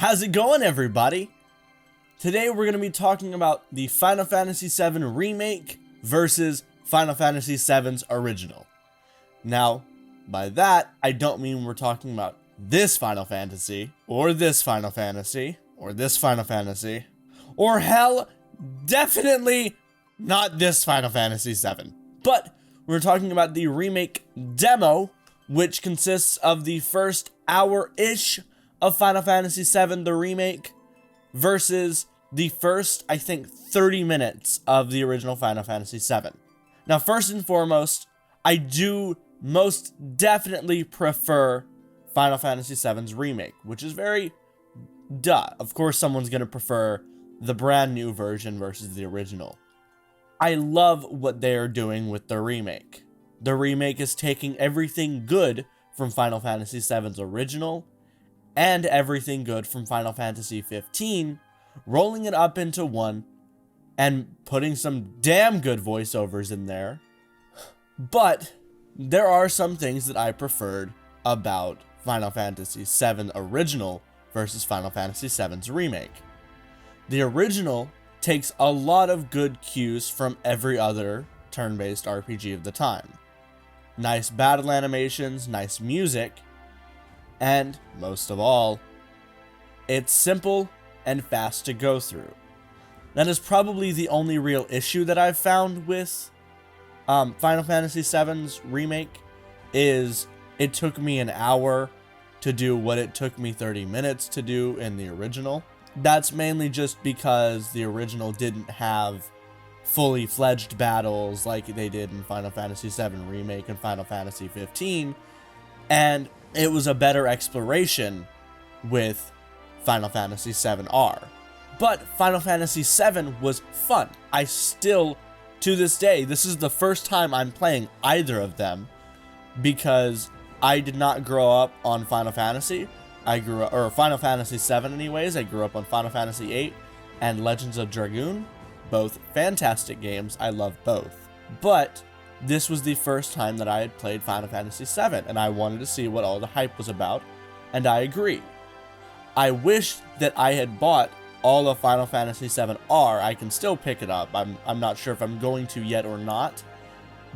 How's it going, everybody? Today we're going to be talking about the Final Fantasy VII Remake versus Final Fantasy VII's original. Now, by that, I don't mean we're talking about this Final Fantasy, or this Final Fantasy, or this Final Fantasy, or hell, definitely not this Final Fantasy VII. But we're talking about the remake demo, which consists of the first hour-ish of Final Fantasy VII, the remake, versus the first, I think, 30 minutes of the original Final Fantasy VII. Now, first and foremost, I do most definitely prefer Final Fantasy VII's remake, which is very duh. Of course, someone's going to prefer the brand new version versus the original. I love what they are doing with the remake. The remake is taking everything good from Final Fantasy VII's original and everything good from Final Fantasy XV, rolling it up into one and putting some damn good voiceovers in there. But there are some things that I preferred about Final Fantasy VII original versus Final Fantasy VII's remake. The original takes a lot of good cues from every other turn-based RPG of the time. Nice battle animations, nice music, and, most of all, it's simple and fast to go through. That is probably the only real issue that I've found with Final Fantasy VII's remake, is it took me an hour to do what it took me 30 minutes to do in the original. That's mainly just because the original didn't have fully fledged battles like they did in Final Fantasy VII Remake and Final Fantasy XV, and it was a better exploration with Final Fantasy VII-R. But Final Fantasy VII was fun. I still, to this day, this is the first time I'm playing either of them, because I did not grow up on Final Fantasy. I grew up, or Final Fantasy VII anyways, I grew up on Final Fantasy VIII and Legends of Dragoon. Both fantastic games, I love both. But this was the first time that I had played Final Fantasy VII, and I wanted to see what all the hype was about, and I agree. I wish that I had bought all of Final Fantasy VII-R. I can still pick it up. I'm not sure if I'm going to yet or not,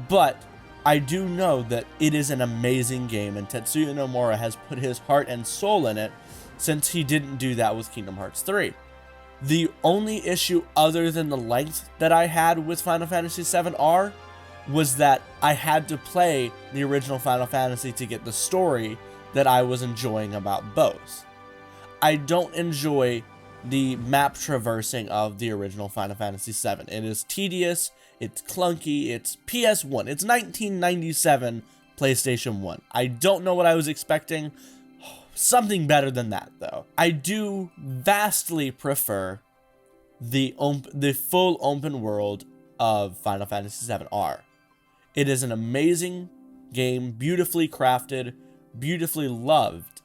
but I do know that it is an amazing game, and Tetsuya Nomura has put his heart and soul in it, since he didn't do that with Kingdom Hearts 3. The only issue other than the length that I had with Final Fantasy VII-R was that I had to play the original Final Fantasy to get the story that I was enjoying about both. I don't enjoy the map traversing of the original Final Fantasy VII. It is tedious, it's clunky, it's PS1, it's 1997 PlayStation 1. I don't know what I was expecting. Something better than that, though. I do vastly prefer the full open world of Final Fantasy VII-R. It is an amazing game, beautifully crafted, beautifully loved,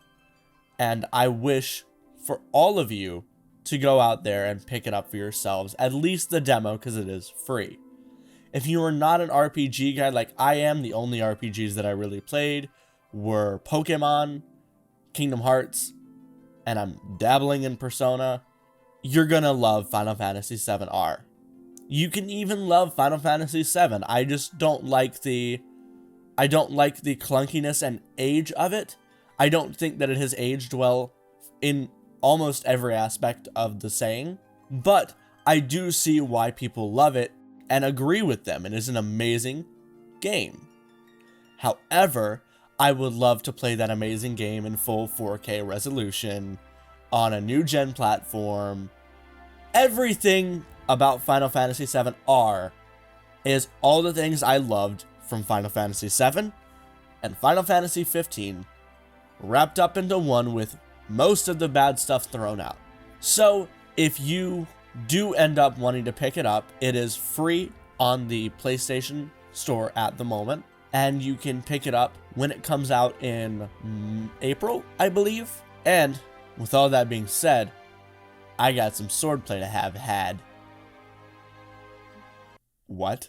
and I wish for all of you to go out there and pick it up for yourselves, at least the demo, because it is free. If you are not an RPG guy like I am, the only RPGs that I really played were Pokemon, Kingdom Hearts, and I'm dabbling in Persona, you're gonna love Final Fantasy VII-R. You can even love Final Fantasy VII. I just don't like the clunkiness and age of it. I don't think that it has aged well in almost every aspect of the saying, but I do see why people love it and agree with them. It is an amazing game. However, I would love to play that amazing game in full 4K resolution on a new gen platform. Everything about Final Fantasy VII-R is all the things I loved from Final Fantasy VII and Final Fantasy XV, wrapped up into one with most of the bad stuff thrown out. So if you do end up wanting to pick it up, it is free on the PlayStation Store at the moment, and you can pick it up when it comes out in April, I believe. And with all that being said, I got some swordplay to have had. What?